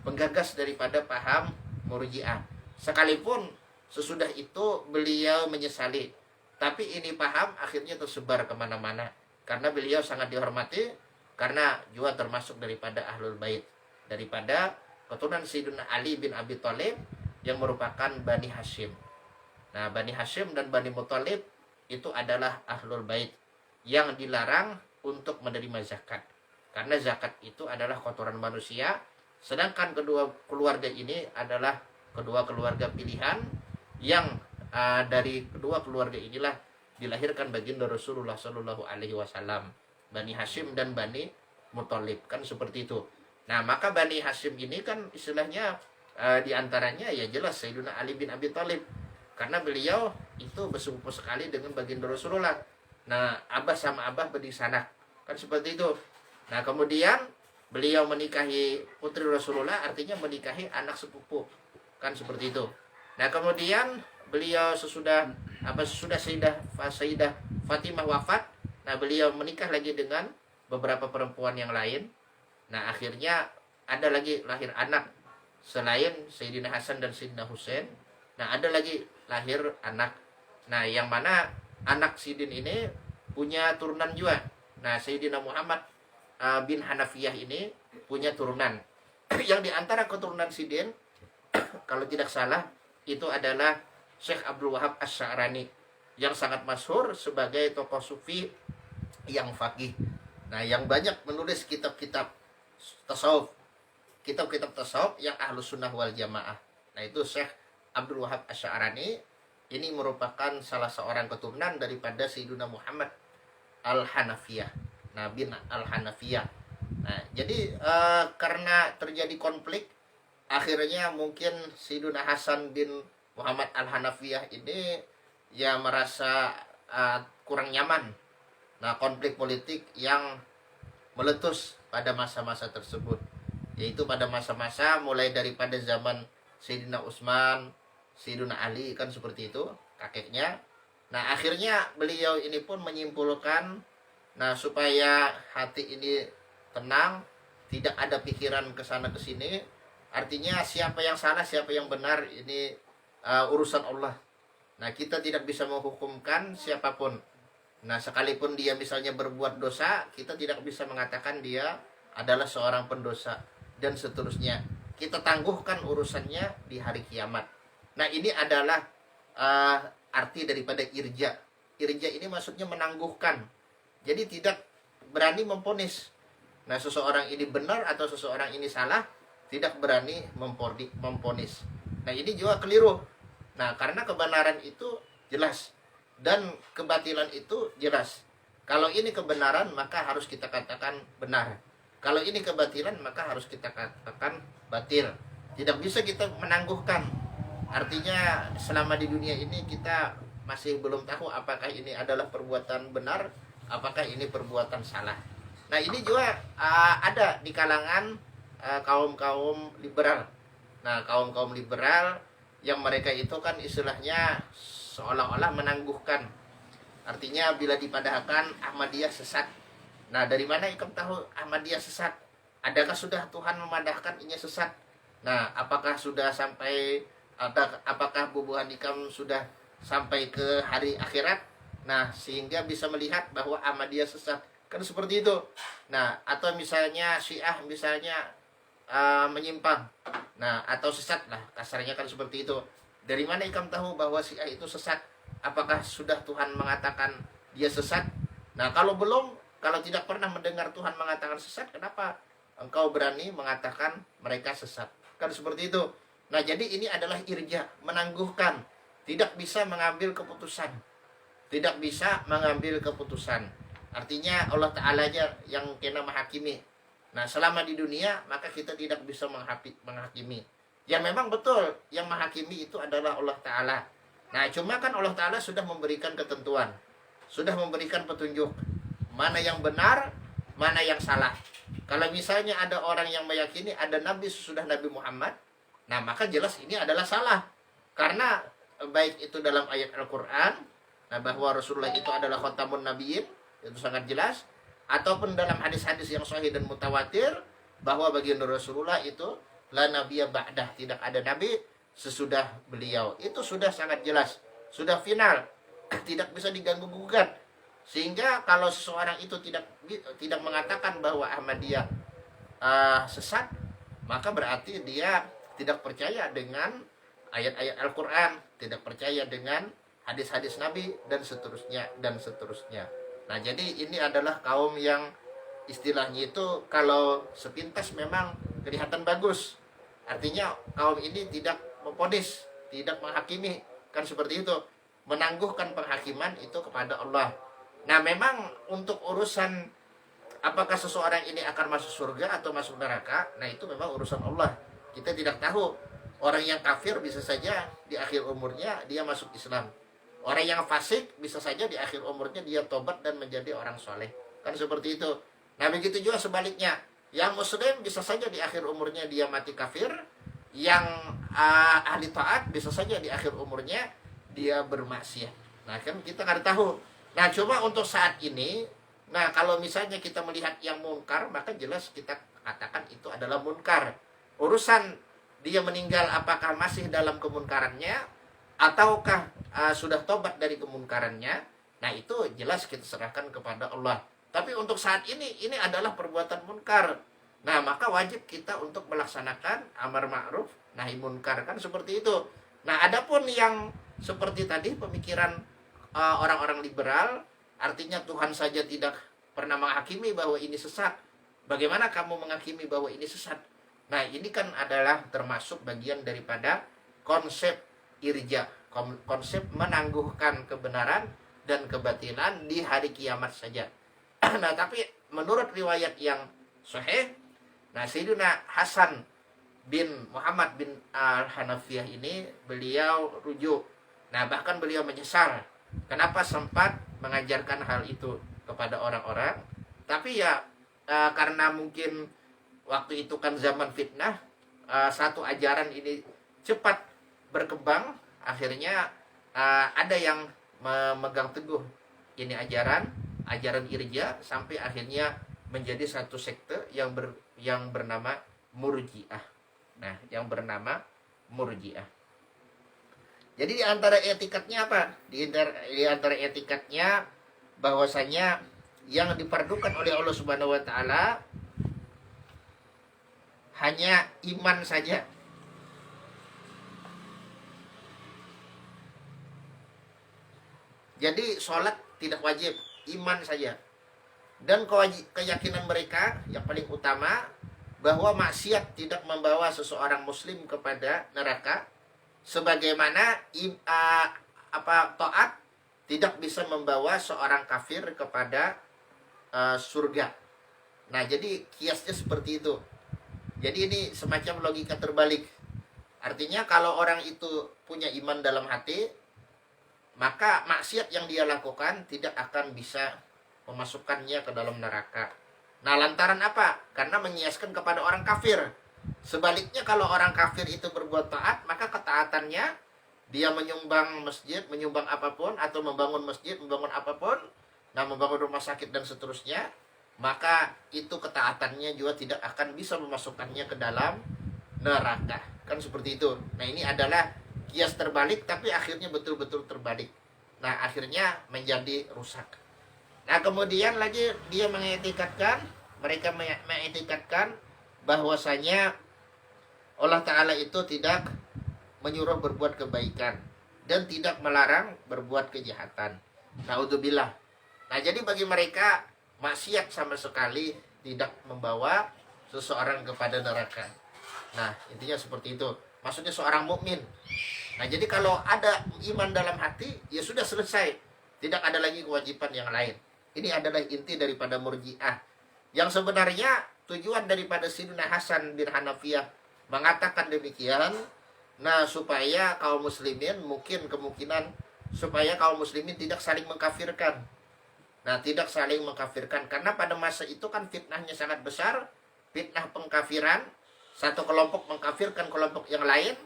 penggagas daripada paham Murji'ah. Sekalipun sesudah itu beliau menyesali, tapi ini paham akhirnya tersebar kemana-mana. Karena beliau sangat dihormati, karena juga termasuk daripada Ahlul Bait, daripada keturunan Sayyidina Ali bin Abi Thalib yang merupakan Bani Hashim. Nah, Bani Hashim dan Bani Muthalib itu adalah Ahlul Bait yang dilarang untuk menerima zakat. Karena zakat itu adalah kotoran manusia, sedangkan kedua keluarga ini adalah kedua keluarga pilihan yang dari kedua keluarga inilah dilahirkan baginda Rasulullah Shallallahu Alaihi Wasallam, Bani Hashim dan Bani Muthalib, kan seperti itu. Nah, maka Bani Hashim ini kan istilahnya diantaranya ya jelas Sayyidina Ali bin Abi Thalib, karena beliau itu bersepupu sekali dengan baginda Rasulullah. Nah, abah sama abah berisanak, kan seperti itu. Nah, kemudian beliau menikahi putri Rasulullah, artinya menikahi anak sepupu, kan seperti itu. Nah, kemudian beliau sesudah Sayyidah Fatimah wafat, nah beliau menikah lagi dengan beberapa perempuan yang lain. Nah, akhirnya ada lagi lahir anak selain Sayyidina Hasan dan Sayyidina Husain. Nah, ada lagi lahir anak. Nah, yang mana anak Sidin ini punya turunan juga. Nah, Sayyidina Muhammad bin Hanafiyah ini punya turunan. Yang di antara keturunan Sidin, kalau tidak salah, itu adalah Syekh Abdul Wahab Asy-Sya'rani yang sangat masyhur sebagai tokoh sufi yang faqih. Nah, yang banyak menulis kitab-kitab tasawuf, kitab-kitab tasawuf yang Ahlus Sunnah wal Jamaah. Nah, itu Syekh Abdul Wahab Asy-Sya'rani ini merupakan salah seorang keturunan daripada Sayyidina Muhammad Al-Hanafiyah. Nah, bin Al-Hanafiyah. Nah, jadi karena terjadi konflik, akhirnya mungkin Sayyidina Hasan bin Muhammad Al-Hanafiyah ini ya merasa kurang nyaman. Nah, konflik politik yang meletus pada masa-masa tersebut, yaitu pada masa-masa mulai daripada zaman Sayyidina Utsman, Sayyidina Ali, kan seperti itu kakeknya. Nah, akhirnya beliau ini pun menyimpulkan, nah, supaya hati ini tenang, tidak ada pikiran ke sana ke sini. Artinya siapa yang salah, siapa yang benar, ini urusan Allah. Nah, kita tidak bisa menghukumkan siapapun. Nah, sekalipun dia misalnya berbuat dosa, kita tidak bisa mengatakan dia adalah seorang pendosa dan seterusnya. Kita tangguhkan urusannya di hari kiamat. Nah, ini adalah arti daripada irja. Irja ini maksudnya menangguhkan. Jadi tidak berani memponis. Nah, seseorang ini benar atau seseorang ini salah, tidak berani memponis. Nah, ini juga keliru. Nah, karena kebenaran itu jelas dan kebatilan itu jelas. Kalau ini kebenaran, maka harus kita katakan benar. Kalau ini kebatilan, maka harus kita katakan batil. Tidak bisa kita menangguhkan. Artinya selama di dunia ini kita masih belum tahu apakah ini adalah perbuatan benar, apakah ini perbuatan salah. Nah, ini juga ada di kalangan kaum-kaum liberal. Nah, kaum-kaum liberal yang mereka itu kan istilahnya seolah-olah menangguhkan. Artinya bila dipadahkan Ahmadiyah sesat. Nah, dari mana ikam tahu Ahmadiyah sesat? Adakah sudah Tuhan memadahkan ini sesat? Nah, apakah sudah sampai apakah bubuhan ikam sudah sampai ke hari akhirat? Nah, sehingga bisa melihat bahwa Ahmadiyah sesat. Kan seperti itu. Nah, atau misalnya Syiah misalnya menyimpang. Nah, atau sesat lah, kasarnya kan seperti itu. Dari mana ikam tahu bahwa Syiah itu sesat? Apakah sudah Tuhan mengatakan dia sesat? Nah, kalau belum, kalau tidak pernah mendengar Tuhan mengatakan sesat, kenapa engkau berani mengatakan mereka sesat? Kan seperti itu. Nah, jadi ini adalah irja, menangguhkan. Tidak bisa mengambil keputusan. Tidak bisa mengambil keputusan. Artinya Allah Ta'ala aja yang kena menghakimi. Nah, selama di dunia, maka kita tidak bisa menghakimi. Ya memang betul, yang menghakimi itu adalah Allah Ta'ala. Nah, cuma kan Allah Ta'ala sudah memberikan ketentuan. Sudah memberikan petunjuk. Mana yang benar, mana yang salah. Kalau misalnya ada orang yang meyakini ada Nabi sesudah Nabi Muhammad, nah maka jelas ini adalah salah. Karena baik itu dalam ayat Al-Quran, nah bahwa Rasulullah itu adalah khatamun nabiyyin, itu sangat jelas. Ataupun dalam hadis-hadis yang sahih dan mutawatir, bahwa baginda Rasulullah itu la nabiyya ba'dah, tidak ada nabi sesudah beliau. Itu sudah sangat jelas, sudah final, tidak bisa diganggu gugat. Sehingga kalau seseorang itu tidak mengatakan bahwa Ahmadiyah sesat, maka berarti dia tidak percaya dengan ayat-ayat Al-Quran, tidak percaya dengan hadis-hadis Nabi, dan seterusnya dan seterusnya. Nah, jadi ini adalah kaum yang istilahnya itu kalau sepintas memang kelihatan bagus. Artinya kaum ini tidak memponis, tidak menghakimi, kan seperti itu. Menangguhkan penghakiman itu kepada Allah. Nah, memang untuk urusan apakah seseorang ini akan masuk surga atau masuk neraka, nah itu memang urusan Allah. Kita tidak tahu. Orang yang kafir bisa saja di akhir umurnya dia masuk Islam. Orang yang fasik bisa saja di akhir umurnya dia tobat dan menjadi orang soleh. Kan seperti itu. Nah, begitu juga sebaliknya. Yang muslim bisa saja di akhir umurnya dia mati kafir. Yang ahli taat bisa saja di akhir umurnya dia bermaksiat. Nah, kan kita nggak tahu. Nah, cuma untuk saat ini, nah kalau misalnya kita melihat yang mungkar, maka jelas kita katakan itu adalah munkar. Urusan dia meninggal apakah masih dalam kemunkarannya ataukah sudah tobat dari kemunkarannya, nah itu jelas kita serahkan kepada Allah. Tapi untuk saat ini adalah perbuatan munkar. Nah, maka wajib kita untuk melaksanakan amar ma'ruf nahi munkar, kan seperti itu. Nah, adapun yang seperti tadi pemikiran orang-orang liberal, artinya Tuhan saja tidak pernah menghakimi bahwa ini sesat. Bagaimana kamu menghakimi bahwa ini sesat? Nah, ini kan adalah termasuk bagian daripada konsep irja, konsep menangguhkan kebenaran dan kebatilan di hari kiamat saja. Nah, tapi menurut riwayat yang sahih, nah Sayyidina Hasan bin Muhammad bin Al-Hanafiyah ini beliau rujuk. Nah, bahkan beliau menyesal kenapa sempat mengajarkan hal itu kepada orang-orang. Tapi ya karena mungkin waktu itu kan zaman fitnah, satu ajaran ini cepat berkembang, akhirnya ada yang memegang teguh ini ajaran irja sampai akhirnya menjadi satu sekte yang bernama Murji'ah. Nah, yang bernama Murji'ah. Jadi di antara etikatnya apa? Di antara etikatnya bahwasanya yang diperdukan oleh Allah Subhanahu wa taala hanya iman saja. Jadi sholat tidak wajib, iman saja. Dan keyakinan mereka yang paling utama bahwa maksiat tidak membawa seseorang muslim kepada neraka, sebagaimana taat tidak bisa membawa seorang kafir kepada surga. Nah, jadi kiasnya seperti itu. Jadi ini semacam logika terbalik. Artinya kalau orang itu punya iman dalam hati, maka maksiat yang dia lakukan tidak akan bisa memasukkannya ke dalam neraka. Nah, lantaran apa? Karena menyiaskan kepada orang kafir. Sebaliknya kalau orang kafir itu berbuat taat, maka ketaatannya dia menyumbang masjid, menyumbang apapun, atau membangun masjid, membangun apapun, nah membangun rumah sakit dan seterusnya, maka itu ketaatannya juga tidak akan bisa memasukkannya ke dalam neraka. Kan seperti itu. Nah, ini adalah kias terbalik, tapi akhirnya betul-betul terbalik. Nah, akhirnya menjadi rusak. Nah, kemudian lagi dia mereka mengetikatkan bahwasanya Allah Ta'ala itu tidak menyuruh berbuat kebaikan dan tidak melarang berbuat kejahatan. Naudzubillah. Nah, jadi bagi mereka maksiat sama sekali tidak membawa seseorang kepada neraka. Nah, intinya seperti itu. Maksudnya seorang mukmin. Nah, jadi kalau ada iman dalam hati, ya sudah selesai. Tidak ada lagi kewajiban yang lain. Ini adalah inti daripada Murji'ah. Yang sebenarnya tujuan daripada Sayyidina Hasan bin Hanafiyah mengatakan demikian, nah supaya kaum muslimin kemungkinan supaya kaum muslimin tidak saling mengkafirkan. Nah, tidak saling mengkafirkan karena pada masa itu kan fitnahnya sangat besar, fitnah pengkafiran, satu kelompok mengkafirkan kelompok yang lain.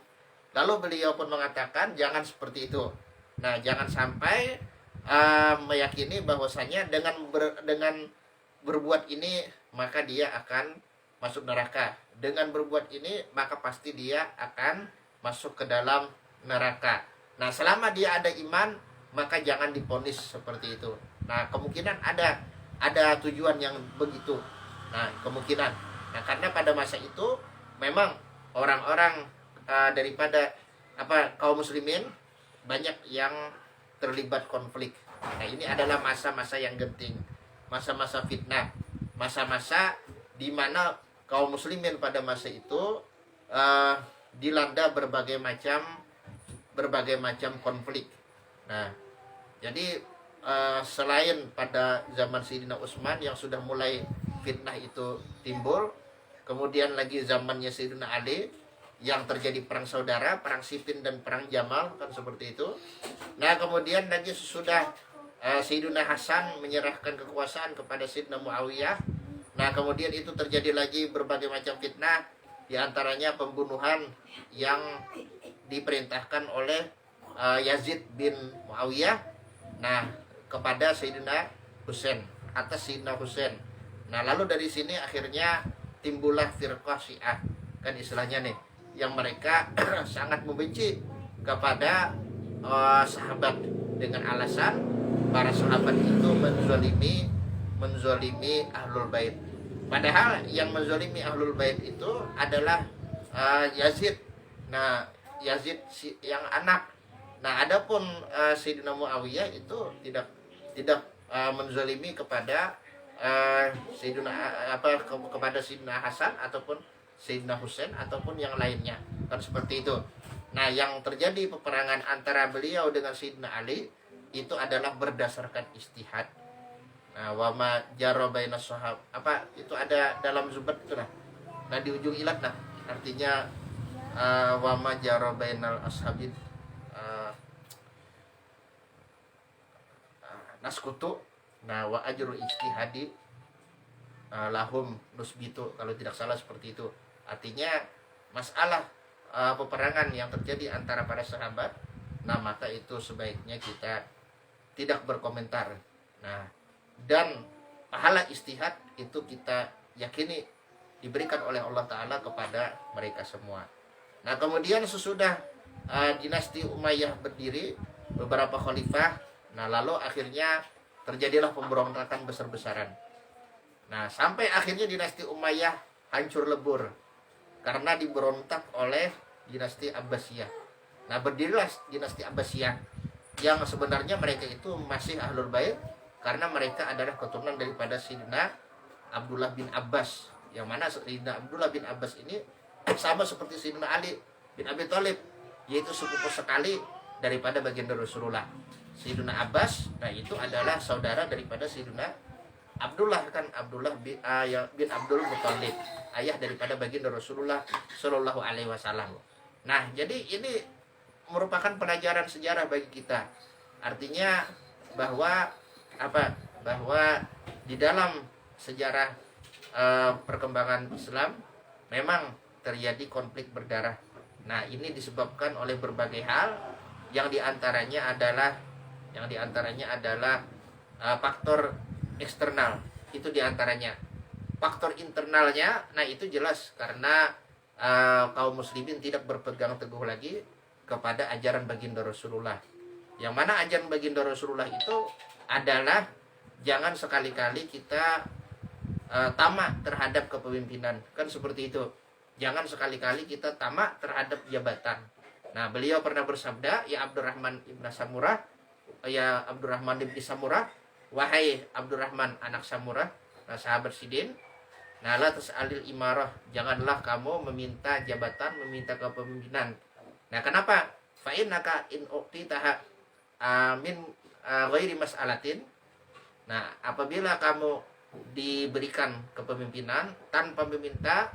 Lalu beliau pun mengatakan jangan seperti itu. Nah, jangan sampai meyakini bahwasanya dengan berbuat ini maka dia akan masuk neraka. Dengan berbuat ini maka pasti dia akan masuk ke dalam neraka. Nah, selama dia ada iman maka jangan diponis seperti itu. Nah, kemungkinan ada tujuan yang begitu. Nah, kemungkinan. Nah, karena pada masa itu memang orang-orang daripada kaum muslimin banyak yang terlibat konflik. Nah, ini adalah masa-masa yang genting, masa-masa fitnah, masa-masa di mana kaum muslimin pada masa itu dilanda berbagai macam konflik. Nah, jadi selain pada zaman Sayyidina Utsman yang sudah mulai fitnah itu timbul, kemudian lagi zamannya Sayyidina Ali yang terjadi perang saudara, perang Siffin dan perang Jamal, kan seperti itu. Nah, kemudian lagi sesudah Sayyidina Hasan menyerahkan kekuasaan kepada Sayyidina Muawiyah. Nah, kemudian itu terjadi lagi berbagai macam fitnah, di antaranya pembunuhan yang diperintahkan oleh Yazid bin Muawiyah, nah, kepada Sayyidina Husain, atas Sayyidina Husain. Nah, lalu dari sini akhirnya timbullah firqah Syiah, kan istilahnya nih, yang mereka sangat membenci kepada sahabat dengan alasan para sahabat itu menzalimi ahlul bait. Padahal yang menzalimi ahlul bait itu adalah Yazid. Nah, Yazid yang anak. Nah, adapun Sayyidina Muawiyah itu tidak menzalimi kepada Sayyidina kepada Sayyidina Hasan ataupun Sayyidina Husain ataupun yang lainnya. Kan seperti itu. Nah, yang terjadi peperangan antara beliau dengan Sayyidina Ali itu adalah berdasarkan istihad. Nah, wama jaro baina sahab, itu ada dalam Zubat itu nah. Nah, di ujung ilat nah, artinya wama jaro bainal ashabid naskutu. Nah, wa ajru ijtihadi lahum nusbitu, kalau tidak salah seperti itu. Artinya masalah peperangan yang terjadi antara para sahabat, nah maka itu sebaiknya kita tidak berkomentar. Nah, dan pahala istihad itu kita yakini diberikan oleh Allah Ta'ala kepada mereka semua. Nah, kemudian sesudah dinasti Umayyah berdiri, beberapa khalifah, nah lalu akhirnya terjadilah pemberontakan besar-besaran. Nah, sampai akhirnya dinasti Umayyah hancur lebur karena diberontak oleh dinasti Abbasiyah. Nah, berdirilah dinasti Abbasiyah yang sebenarnya mereka itu masih ahlul bait karena mereka adalah keturunan daripada Sayyidina Abdullah bin Abbas, yang mana Sayyidina Abdullah bin Abbas ini sama seperti Sayyidina Ali bin Abi Thalib, yaitu sepupu sekali daripada baginda Rasulullah. Sayyidina Abbas, nah itu adalah saudara daripada Sayyidina Abdullah, kan Abdullah bin Abdul Muthalib, ayah daripada baginda Rasulullah Shallallahu Alaihi Wasallam. Nah, jadi ini merupakan pelajaran sejarah bagi kita. Artinya bahwa bahwa di dalam sejarah perkembangan Islam memang terjadi konflik berdarah. Nah, ini disebabkan oleh berbagai hal, yang diantaranya adalah faktor eksternal. Itu diantaranya. Faktor internalnya, nah itu jelas karena kaum muslimin tidak berpegang teguh lagi kepada ajaran baginda Rasulullah. Yang mana ajaran baginda Rasulullah itu adalah jangan sekali-kali kita tamak terhadap kepemimpinan, kan seperti itu. Jangan sekali-kali kita tamak terhadap jabatan. Nah, beliau pernah bersabda, ya Abdurrahman ibn Samurah, wahai Abdurrahman anak Samurah, nah sahabat Sidin, nah la tas'alil imarah, janganlah kamu meminta jabatan, meminta kepemimpinan. Nah, kenapa? Fa innaka in uqtitaha min ghairi mas'alatin. Nah, apabila kamu diberikan kepemimpinan tanpa meminta,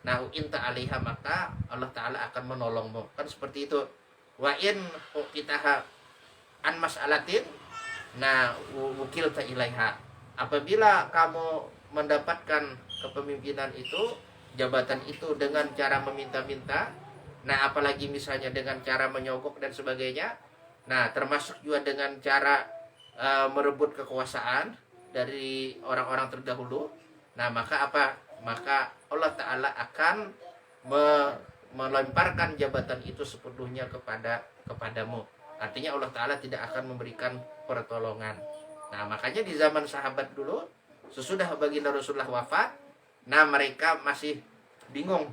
nah inta alaiha, maka Allah Ta'ala akan menolongmu, kan seperti itu. Wa in uqtitaha an mas'alatin, nah wukilta ilaiha, apabila kamu mendapatkan kepemimpinan itu, jabatan itu dengan cara meminta-minta, nah apalagi misalnya dengan cara menyogok dan sebagainya, nah termasuk juga dengan cara merebut kekuasaan dari orang-orang terdahulu, nah maka maka Allah Ta'ala akan melemparkan jabatan itu sepenuhnya kepadamu. Artinya Allah Ta'ala tidak akan memberikan pertolongan. Nah, makanya di zaman sahabat dulu, sesudah baginda Rasulullah wafat, nah mereka masih bingung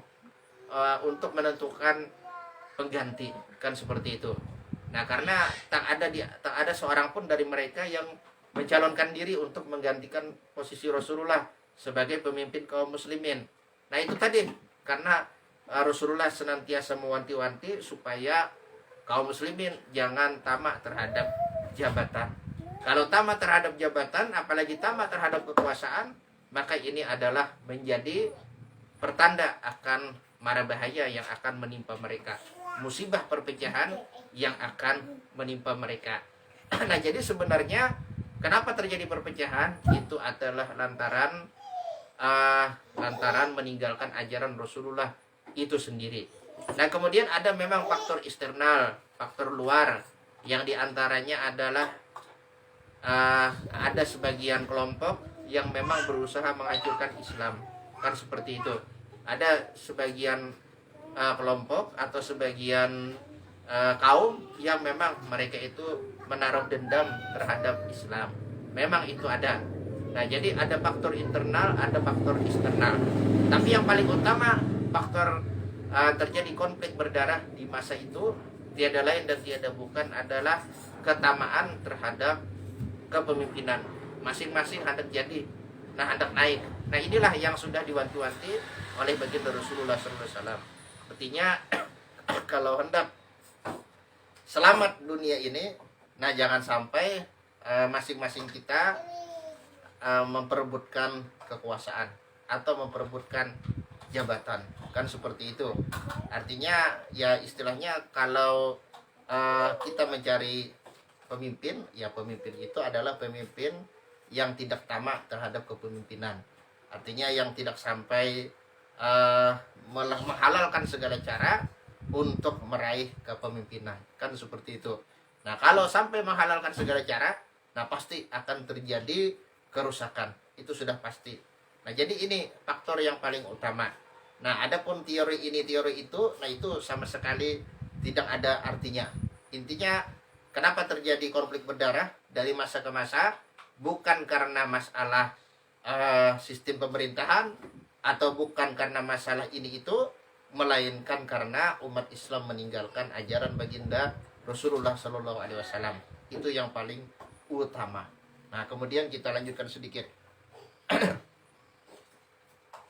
untuk menentukan pengganti, kan seperti itu. Nah, karena tak ada seorang pun dari mereka yang mencalonkan diri untuk menggantikan posisi Rasulullah sebagai pemimpin kaum muslimin. Nah, itu tadi karena Rasulullah senantiasa mewanti-wanti supaya kaum muslimin jangan tamak terhadap jabatan. Kalau tamak terhadap jabatan, apalagi tamak terhadap kekuasaan, maka ini adalah menjadi pertanda akan mara bahaya yang akan menimpa mereka, musibah perpecahan yang akan menimpa mereka. Nah, jadi sebenarnya kenapa terjadi perpecahan itu adalah lantaran meninggalkan ajaran Rasulullah itu sendiri. Nah, kemudian ada memang faktor eksternal, faktor luar, yang diantaranya adalah ada sebagian kelompok yang memang berusaha menghancurkan Islam. kan seperti itu. Ada sebagian kelompok atau sebagian kaum yang memang mereka itu menaruh dendam terhadap Islam. Memang itu ada. Nah, jadi ada faktor internal, ada faktor eksternal. Tapi yang paling utama faktor terjadi konflik berdarah di masa itu tiada lain dan tiada bukan adalah ketamaan terhadap kepemimpinan. Masing-masing hendak jadi, nah hendak naik. Nah, inilah yang sudah diwanti-wanti oleh baginda Rasulullah SAW. Artinya kalau hendak selamat dunia ini, nah jangan sampai masing-masing kita memperebutkan kekuasaan atau memperebutkan jabatan, kan seperti itu. Artinya ya istilahnya kalau kita mencari pemimpin, ya pemimpin itu adalah pemimpin yang tidak tamak terhadap kepemimpinan. Artinya yang tidak sampai menghalalkan segala cara untuk meraih kepemimpinan, kan seperti itu. Nah, kalau sampai menghalalkan segala cara, nah pasti akan terjadi kerusakan, itu sudah pasti. Nah, jadi ini faktor yang paling utama. Nah, adapun teori ini teori itu, nah itu sama sekali tidak ada artinya. Intinya kenapa terjadi konflik berdarah dari masa ke masa, bukan karena masalah sistem pemerintahan atau bukan karena masalah ini itu, melainkan karena umat Islam meninggalkan ajaran baginda Rasulullah Shallallahu Alaihi Wasallam. Itu yang paling utama. Nah, kemudian kita lanjutkan sedikit.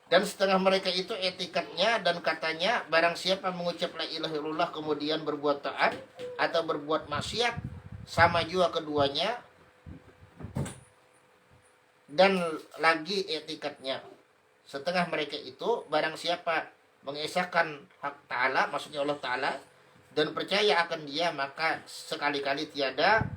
Dan setengah mereka itu etikatnya dan katanya, barang siapa mengucap la ilaha illallah kemudian berbuat taat atau berbuat maksiat, sama juga keduanya. Dan lagi etikatnya, setengah mereka itu barang siapa mengesahkan hak Ta'ala, maksudnya Allah Ta'ala, dan percaya akan dia, maka sekali-kali tiada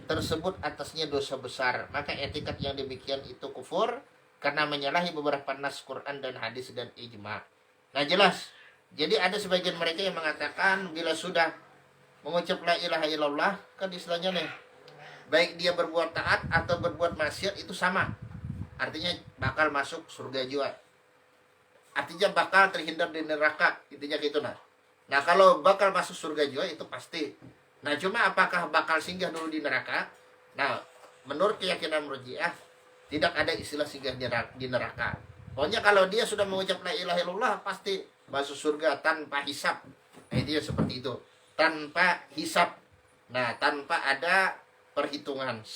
tersebut atasnya dosa besar. Maka etikat yang demikian itu kufur, karena menyalahi beberapa nas Quran dan hadis dan ijma. Nah, jelas. Jadi ada sebagian mereka yang mengatakan bila sudah mengucap la ilaha illallah, kan istilahnya nih, baik dia berbuat taat atau berbuat maksiat itu sama. Artinya bakal masuk surga juga. Artinya bakal terhindar dari neraka, intinya gitu. Nah, kalau bakal masuk surga juga itu pasti. Nah, cuma apakah bakal singgah dulu di neraka? Nah, menurut keyakinan Murji'ah tidak ada istilah singgah di neraka. Pokoknya kalau dia sudah mengucap la ilaha illallah pasti masuk surga tanpa hisab. Nah, itu ya seperti itu. Tanpa hisab. Nah, tanpa ada perhitungan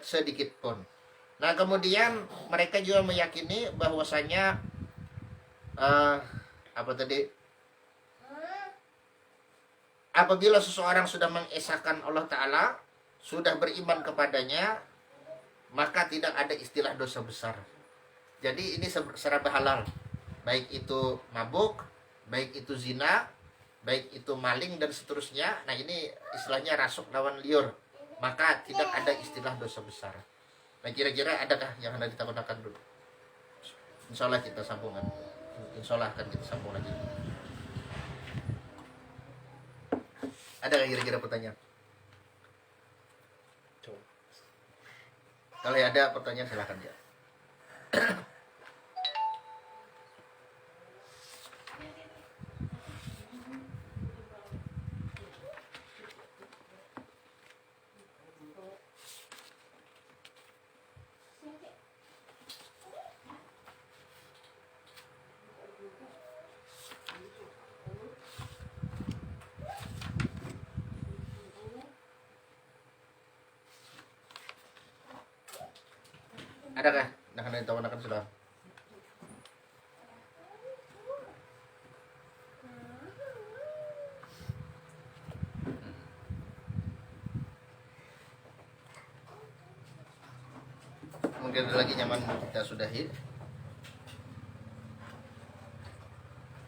sedikit pun. Nah, kemudian mereka juga meyakini bahwasanya apabila seseorang sudah mengesahkan Allah Ta'ala, sudah beriman kepadanya, maka tidak ada istilah dosa besar. Jadi ini serba halal. Baik itu mabuk, baik itu zina, baik itu maling dan seterusnya. Nah, ini istilahnya rasuk lawan liur. Maka tidak ada istilah dosa besar. Nah, kira-kira adakah yang hendak kita gunakan dulu? Insya Allah kita sambungan. Insya Allah akan kita sambung lagi. Ada nggak kira-kira pertanyaan? Kalau ada pertanyaan silakan ya. Adakah? Nah, karena ditawarkan sudah. Mungkin ada lagi nyaman kita sudahi.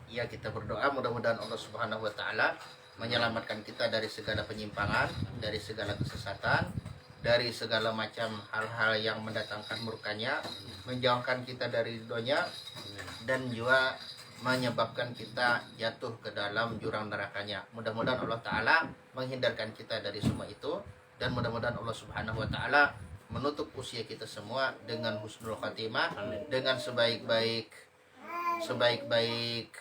Ya, kita berdoa mudah-mudahan Allah Subhanahu wa taala menyelamatkan kita dari segala penyimpangan, dari segala kesesatan, dari segala macam hal-hal yang mendatangkan murkanya, menjauhkan kita dari ridhonya, dan juga menyebabkan kita jatuh ke dalam jurang nerakanya. Mudah-mudahan Allah Ta'ala menghindarkan kita dari semua itu, dan mudah-mudahan Allah Subhanahu wa Ta'ala menutup usia kita semua dengan husnul khatimah, dengan sebaik-baik sebaik-baik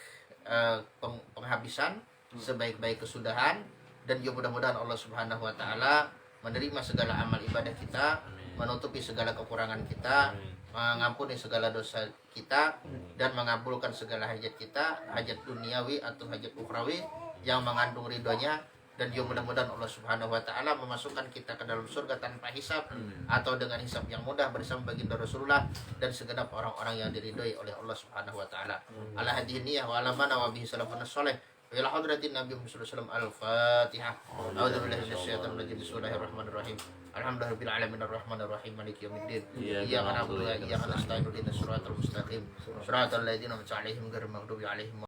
penghabisan, sebaik-baik kesudahan, dan juga mudah-mudahan Allah Subhanahu wa taala menerima segala amal ibadah kita, menutupi segala kekurangan kita, mengampuni segala dosa kita, dan mengabulkan segala hajat kita, hajat duniawi atau hajat ukhrawi yang mengandung ridhonya. Dan juga mudah-mudahan Allah Subhanahu wa taala memasukkan kita ke dalam surga tanpa hisab atau dengan hisab yang mudah bersama baginda Rasulullah dan segenap orang-orang yang diridhoi oleh Allah Subhanahu wa taala. Ala hadiniyah wa ala mana wa bihi salafun salih. Wa ila hadratin Nabi Muhammad sallallahu alaihi wasallam. Al-Fatihah. A'udzu billahi minasyaitonir rajim. Bismillahirrahmanirrahim. Alhamdulillahirabbil alamin arrahmanir rahim maliki yaumiddin. Iyyaka na'budu wa iyyaka nasta'in ihdinas siratal mustaqim. Siratal ladzina an'amta 'alaihim ghairil maghdubi 'alaihim